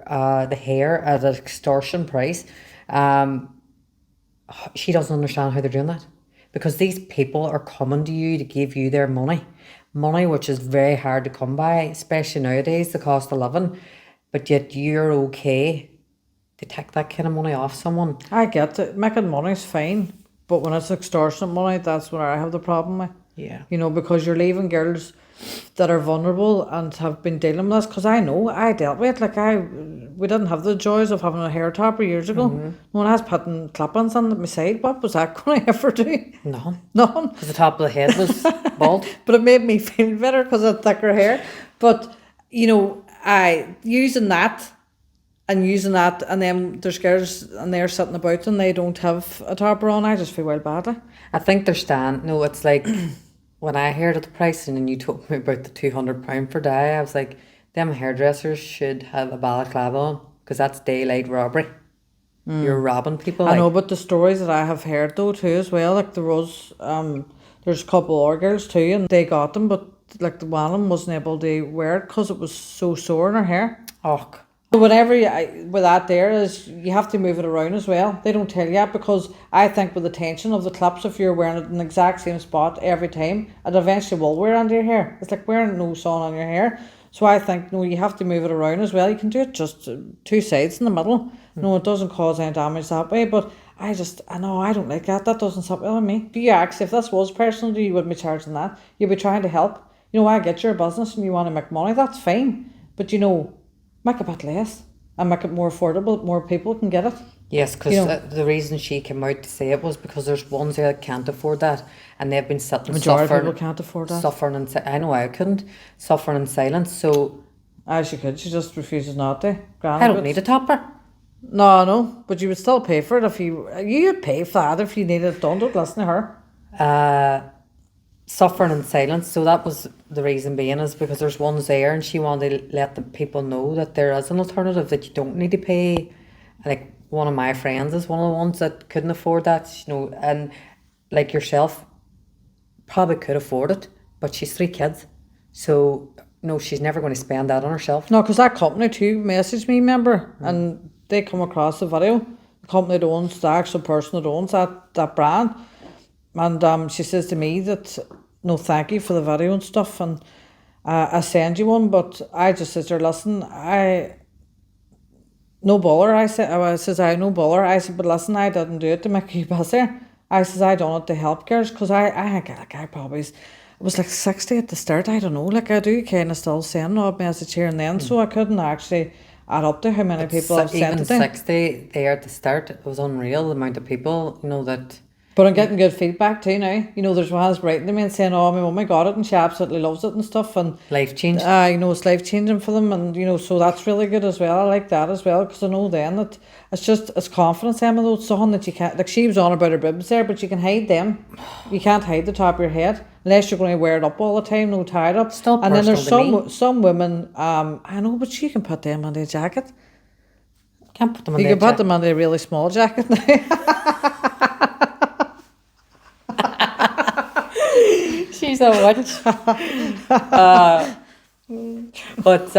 the hair at an extortion price. She doesn't understand how they're doing that, because these people are coming to you to give you their money which is very hard to come by, especially nowadays, the cost of living, but yet you're okay to take that kind of money off someone. I get it. Making money's fine, but when it's extortionate money, that's where I have the problem with. Yeah. You know, because you're leaving girls that are vulnerable and have been dealing with this, because I know I dealt with it. Like we didn't have the joys of having a hair topper years ago. When I was putting clip-ins on my side, what was that going to ever do? None. None. Because the top of the head was bald. But it made me feel better because I had thicker hair. But, you know, using that, and then there's girls and they're sitting about and they don't have a topper on, I just feel well badly. I think they're no, it's like when I heard of the price and then you told me about the £200 for dye, I was like, them hairdressers should have a balaclava on, because that's daylight robbery. You're robbing people. I know, but the stories that I have heard though too as well, like there was there's a couple of girls too, and they got them, but like the one of them wasn't able to wear it because it was so sore in her hair. Oh. So whenever with that there is, you have to move it around as well. They don't tell you that, because I think with the tension of the clips, if you're wearing it in the exact same spot every time, it eventually will wear under your hair. It's like wearing no sun on your hair. So I think, no, you have to move it around as well. You can do it just two sides in the middle. No, it doesn't cause any damage that way, but I know I don't like that. That doesn't sit well with me. But you actually, if this was personal to you, you wouldn't be charging that. You'd be trying to help. You know, I get your business and you want to make money, that's fine. But you know, make a bit less and make it more affordable, more people can get it. Yes, because You know, the reason she came out to say it was because there's ones there that can't afford that, and they've been the sitting majority of people suffering, can't afford that. suffering in I know I couldn't, suffering in silence. So As she could, she just refuses not to. I Grand don't need goods. a topper. No, no, but you would still pay for it if you'd pay for that if you needed it done. Don't listen to her. Suffering in silence. So that was the reason being, is because there's ones there, and she wanted to let the people know that there is an alternative, that you don't need to pay. Like, one of my friends is one of the ones that couldn't afford that, and like yourself, probably could afford it, but she's 3 kids, so no, she's never going to spend that on herself. No, because that company too messaged me, remember, and they come across the video. The company that owns the actual person that owns that brand, and she says to me that no, thank you for the video and stuff, and I send you one, but I just said to her, listen, I no bother. I says I no bother. I said, but listen, I didn't do it to make you busier. I says I done it to help girls because I think like I probably it was like 60 at the start. I don't know. Like I do kind of still send odd message here and then, so I couldn't actually add up to how many people I've sent Even it to. 60 there at the start, it was unreal the amount of people, that. But I'm getting good feedback too now. There's ones writing to me and saying, "Oh, my mum got it and she absolutely loves it and stuff." And Life changed. it's life changing for them, and so that's really good as well. I like that as well because I know then that it's confidence, Emma. Though it's something that you can't, like she was on about her boobs there, but you can hide them. You can't hide the top of your head unless you're going to wear it up all the time, no tied up. Still and then there's personal to some women. I know, but you can put them under a jacket. Can't put them on You can put them under a really small jacket now. She's a witch. But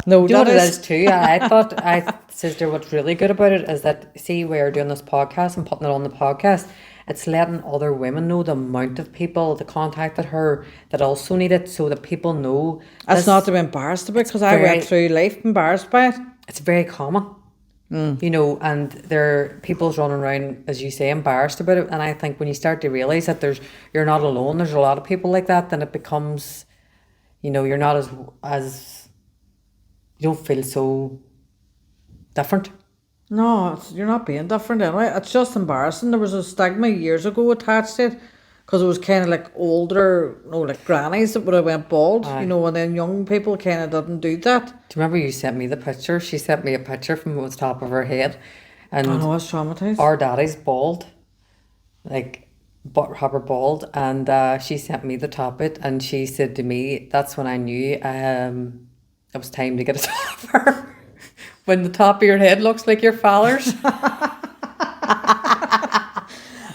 No, do you know what that it is- is too? I thought, sister, what's really good about it is that, see, we're doing this podcast and putting it on the podcast. It's letting other women know the amount of people that contacted her that also need it, so that people know. That's this- not to be embarrassed about because I very- went through life embarrassed by it. It's very common. And there people's running around, as you say, embarrassed about it. And I think when you start to realise that you're not alone, there's a lot of people like that, then it becomes, you're not as you don't feel so different. No, you're not being different anyway. It's just embarrassing. There was a stigma years ago attached to it because it was kind of like older, like grannies that would have went bald, and then young people kind of didn't do that. Do you remember you sent me the picture? She sent me a picture from the top of her head, and I know, I was traumatised. our daddy's bald, like her bald, and she sent me the top it, and she said to me, "That's when I knew it was time to get a topper." When the top of your head looks like your father's.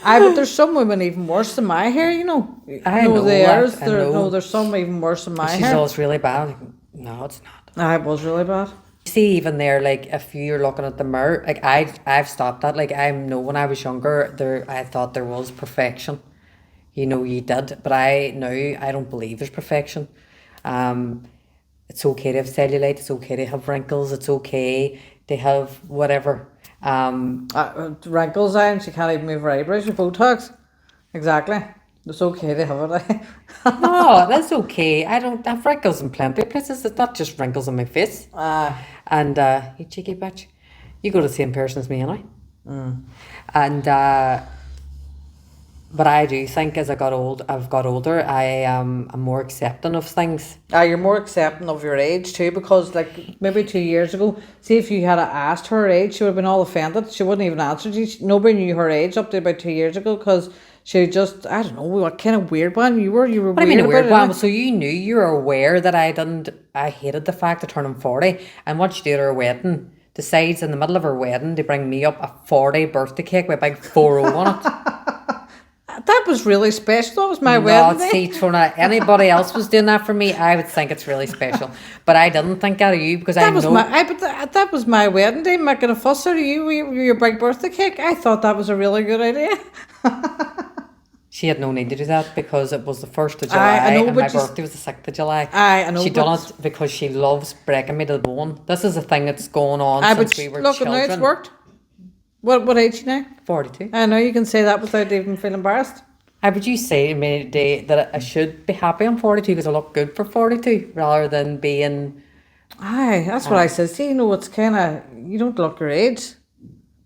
But there's some women even worse than my hair, I know theirs. that, I know. There's some even worse than my She's hair. always really bad. Like, no, it's not. It was really bad. See, even there, like if you're looking at the mirror, like I've stopped that. Like I know when I was younger, I thought there was perfection. You did, but I don't believe there's perfection. It's okay to have cellulite. It's okay to have wrinkles. It's okay to have whatever. Wrinkles, and she can't even move her eyebrows with Botox. Exactly. It's okay to have it. No, that's okay. I don't have wrinkles in plenty of places. It's not just wrinkles on my face. And you cheeky bitch, you go to the same person as me, anyway. And but I do think as I've got older, I am more accepting of things. You're more accepting of your age too, because like maybe 2 years ago, see if you had asked her age, she would have been all offended. She wouldn't even answer you. Nobody knew her age up to about 2 years ago because she just, I don't know, what kind of weird one you were. You were What do weird you mean a weird about it. one? So you were aware that I hated the fact of turning 40, and what you did at her wedding, decides in the middle of her wedding to bring me up a 40 birthday cake with a big 40 on it. That was really special. That was my wedding day. See, Trona, anybody else was doing that for me, I would think it's really special. But I didn't think that of you because I know. That was my wedding day, making a fuss out of you with your big birthday cake. I thought that was a really good idea. She had no need to do that because it was the 1st of July I know, and but my birthday was the 6th of July. I know, She but- done it because she loves breaking me to the bone. This is a thing that's going on since we were look, children. now it's worked. What age are you now? 42. I know you can say that without even feeling embarrassed. Would you say to me today that I should be happy I'm 42 because I look good for 42 rather than being... That's what I said. See, it's kind of, you don't look your age.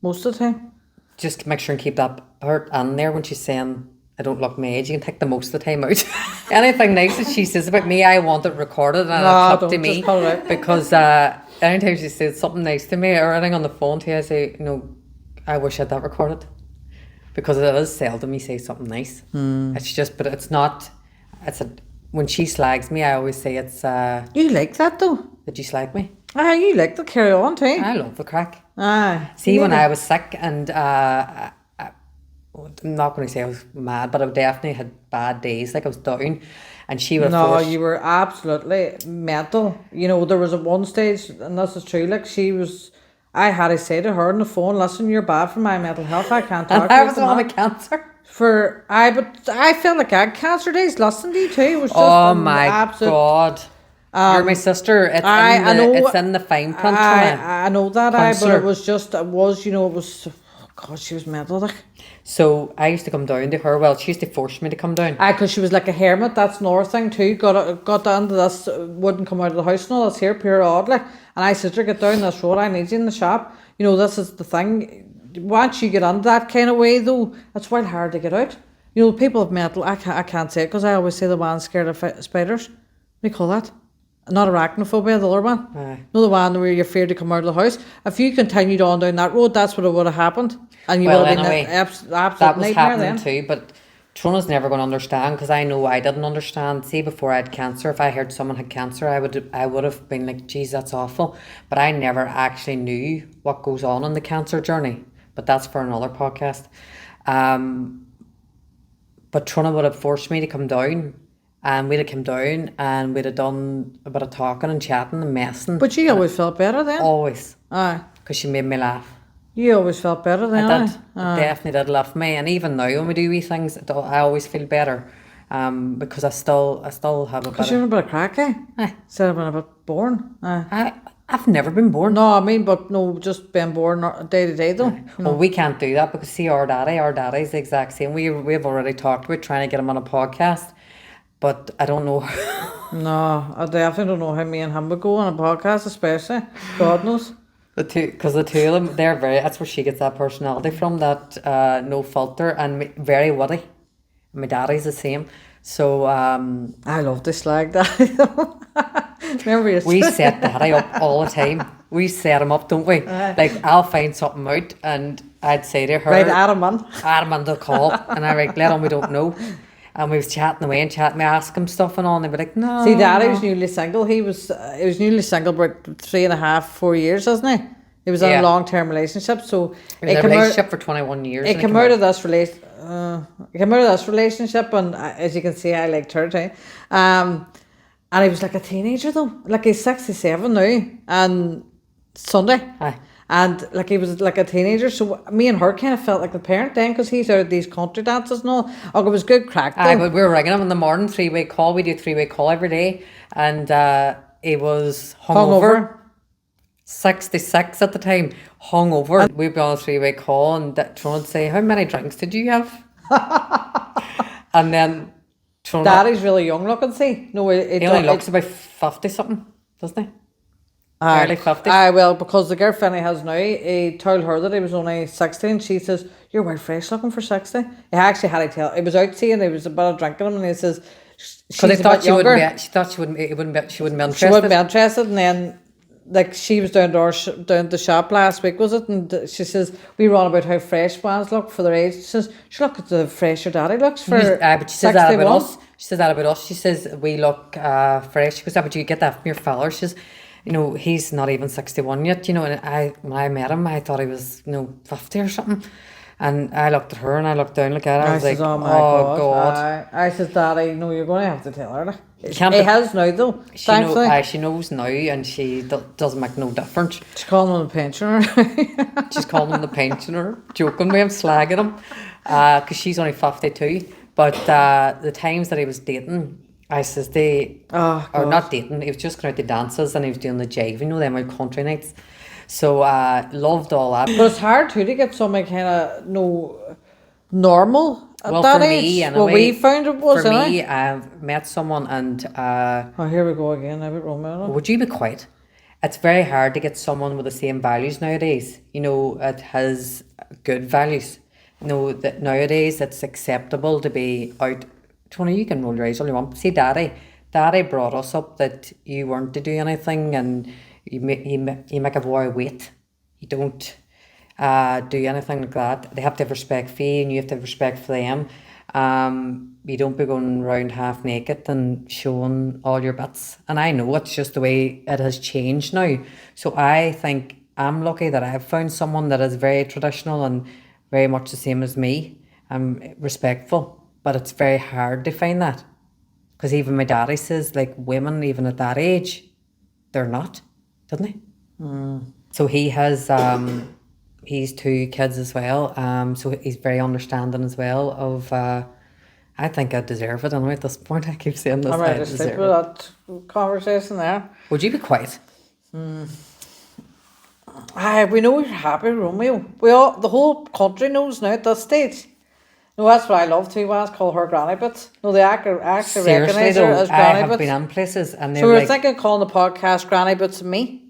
most of the time. Just make sure and keep that part in there when she's saying, I don't look my age. You can take the most of the time out. Anything nice that she says about me, I want it recorded and it's up to me. Just cut it out. Because anytime she says something nice to me or anything on the phone to you, I say, I wish I had that recorded. Because it is seldom you say something nice. It's just, but it's not, when she slags me, I always say it's... You like that though? Did you slag me? Ah, you like to carry on too. I love the crack. Aye. See, when I was sick and I'm not going to say I was mad, but I definitely had bad days. Like I was down, and she would. No, you were absolutely mental. There was at one stage, and this is true. Like I had to say to her on the phone, "Listen, you're bad for my mental health. I can't talk." And I was on a cancer. But I felt like I had cancer days. Listen to you too. It was just absolute. God. You're my sister. It's in the fine print. I know that, but it was, God, she was mental. Like. So I used to come down to her. Well, she used to force me to come down. Because she was like a hermit. That's another thing too. Got down to this, wouldn't come out of the house. No, that's here, pure odd. Like, and I said to her, get down this road. I need you in the shop. This is the thing. Once you get on that kind of way, though, it's quite hard to get out. People have mental. I can't say it because I always say the one's scared of spiders. What do you call that? Not arachnophobia, the other one. Aye. No, the one where you're afraid to come out of the house. If you continued on down that road, that's what it would have happened. And you would have been an absolute that was nightmare happening then. too, but Trona's never going to understand because I know I didn't understand. See, before I had cancer, if I heard someone had cancer, I would have been like, geez, that's awful. But I never actually knew what goes on in the cancer journey. But that's for another podcast. But Trona would have forced me to come down. And we'd have come down and we'd have done a bit of talking and chatting and messing. But you always felt better then? Always. Aye. Because she made me laugh. You always felt better then? I did. It definitely did laugh me. And even now when we do wee things, I always feel better. Because I still have a bit Because you're a bit of crack, eh? Aye. Instead of being a bit boring. I've never been born. No, I mean, but no, just being bored day to day though. Well, we can't do that because see our daddy's the exact same. We've already talked about trying to get him on a podcast. But I don't know. No, I definitely don't know how me and him would go on a podcast, especially. God knows. Because the two of them, that's where she gets that personality from, that no filter and very witty. My daddy's the same. So, I love to slag daddy though. Remember we set daddy up all the time. We set him up, don't we? Like, I'll find something out and I'd say to her, right, Adam on the call. And I let on, we don't know. And we was chatting away and chatting. We ask him stuff and all, and they'd be like, "No." See, Daddy was newly single. He was newly single about 3.5, 4 years, hasn't he? He was in a long-term relationship, so he was in a relationship for 21 years. He came out of this relationship, and as you can see, I liked her too. And he was like a teenager though, like he's 67 now, and Sunday. Aye. And like he was like a teenager, so me and her kind of felt like the parent then, because he's out of these country dances and all. Oh, it was good crack though. Aye, but we were ringing him in the morning, 3-way call. We do a 3-way call every day, and he was hungover. 66 at the time, hungover. We'd be on a 3-way call, and Trona would say, "How many drinks did you have?" And then Trona, Daddy's really young looking. See, no, he only looks about 50 something, doesn't he? Early 50s. Aye, well, because the girlfriend he has now, he told her that he was only 16. She says, "You're well fresh looking for 60. He actually had to tell. He was out seeing, he was about drinking him, and he says, because she thought she wouldn't be interested. She wouldn't be interested, and then like she was down to the shop last week, was it? And she says, we were on about how fresh ones look for their age. She says, look at the fresh your daddy looks for. But she says that about us. She says that about us. She says we look fresh. She goes, but you get that from your fella. She says, he's not even 61 yet, and when I met him, I thought he was, 50 or something. And I looked at her and I looked down at her. I was like, oh my God. I said, Daddy, no, you're going to have to tell her. He has now, though. She knows now, and she doesn't make no difference. She's calling him the pensioner. She's calling him the pensioner, joking with him, slagging him, because she's only 52. But the times that he was dating, I says or not dating, he was just going out to dances and he was doing the jive, them out country nights. So loved all that. But it's hard too to get somebody kind of normal at that age. Me, anyway, well, we found it was. For me, I met someone and here we go again. I bit Romeo. Would you be quiet? it's very hard to get someone with the same values nowadays. You know, it has good values. You know, that nowadays it's acceptable to be out. Tony, you can roll your eyes all you want. See, Daddy brought us up that you weren't to do anything, and you make a boy wait. You don't do anything like that. They have to have respect for you, and you have to have respect for them. You don't be going around half naked and showing all your bits. And I know it's just the way it has changed now. So I think I'm lucky that I've found someone that is very traditional and very much the same as me. I'm respectful, but it's very hard to find that. Because even my daddy says, like, women, even at that age, they're not, doesn't he? So he has, he's 2 kids as well. So he's very understanding as well of, I think I deserve it anyway at this point. I keep saying this. I'm ready to sleep with that conversation there. Would you be quiet? Aye, we know you're happy, Romeo. The whole country knows now at this stage. No, that's what I love too. Why it's called her granny bits. No, they actually recognise her as I granny have bits. been in places and So they're we're like, thinking of calling the podcast Granny Bits and Me.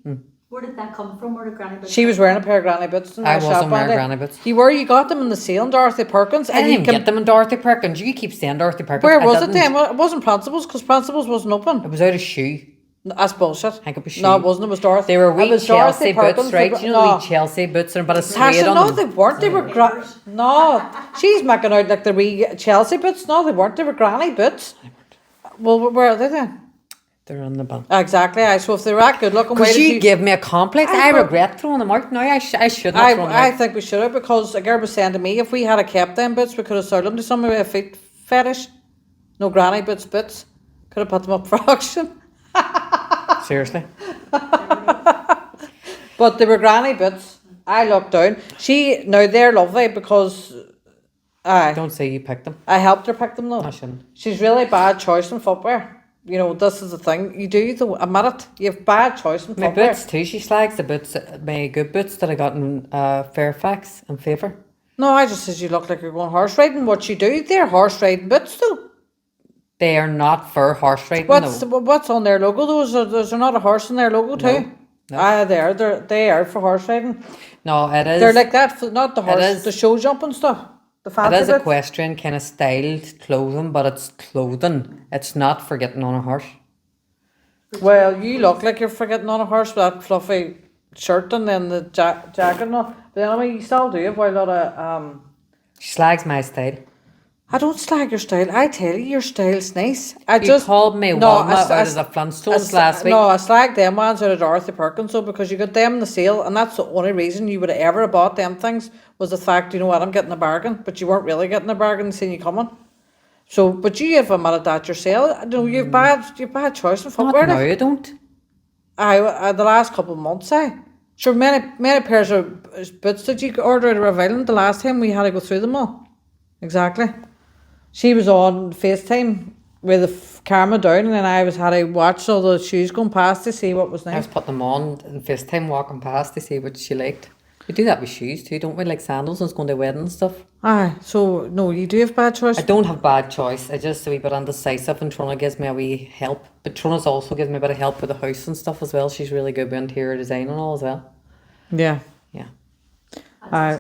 Where did that come from? Where did Granny Bits She was wearing a pair of granny boots in I our shop wasn't wearing one day. granny boots. You got them in the sale in Dorothy Perkins. I And didn't you even can, get them in Dorothy Perkins. You keep saying Dorothy Perkins. where I was it didn't. then? Well, it wasn't Principals because Principals wasn't It open. was out of shoe. That's bullshit. I think it was shoe. No, it wasn't. It was Dorothy. They were It wee was Chelsea Dorothy boots, Perkins. right? You know the wee Chelsea boots and but a suede Tasha, on no, them. they weren't. They were no. She's making out like the wee Chelsea boots. No, they weren't. They were granny boots. Well, where are they then? They're on the bin. Exactly. So if they were that good looking, why Because did you give me a complex. I thought- regret throwing them out now. I should not throw them I out. think we should have, because a girl was saying to me, if we had kept them boots, we could have sold them to somebody with a feet fetish. No granny boots. Could have put them up for auction. Seriously. But they were granny boots. I looked down. Now they're lovely because Don't say you picked them. I helped her pick them though. I shouldn't. She's really bad choice in footwear. You know, this is the thing. You do, though, admit it. You have bad choice in My footwear. boots too. She slags the boots, my good boots that I got in Fairfax in favour. No, I just says you look like you're going horse riding. What you do, they're horse riding boots though. They are not for horse riding What's on their logo though? Is there not a horse in their logo too? No. They are for horse riding. No, it is. They're like that, not the It horse, is. the show jumping stuff. The It fancy is bits. equestrian kind of styled clothing, but it's clothing. It's not for getting on a horse. Well, you look like you're forgetting on a horse with that fluffy shirt and then the jacket and all. But anyway, you still do have a lot of She slags my style. I don't slag your style. I tell you, your style's nice. You called me Walnut out of the Flintstones last week. No, I slagged them ones out of Dorothy Perkins though, because you got them in the sale, and that's the only reason you would have ever bought them things was the fact, you know what, I'm getting a bargain, but you weren't really getting a bargain seeing you coming. So, but you have admitted that yourself. No, you've bad choice in Not footwear. now, you don't. The last couple of months, sure, many pairs of boots did you order out of River Island the last time we had to go through them all. Exactly. She was on FaceTime with the camera down, and then I had to watch all the shoes going past to see what was I nice. was putting them on and FaceTime walking past to see what she liked. We do that with shoes too, don't we? Like sandals and going to weddings and stuff. Aye, so no, you do have bad choice. I don't have bad choice. I just a wee bit indecisive, and Trona gives me a wee help. But Trona's also gives me a bit of help with the house and stuff as well. She's really good with interior design and all as well. Yeah. Yeah. Aye.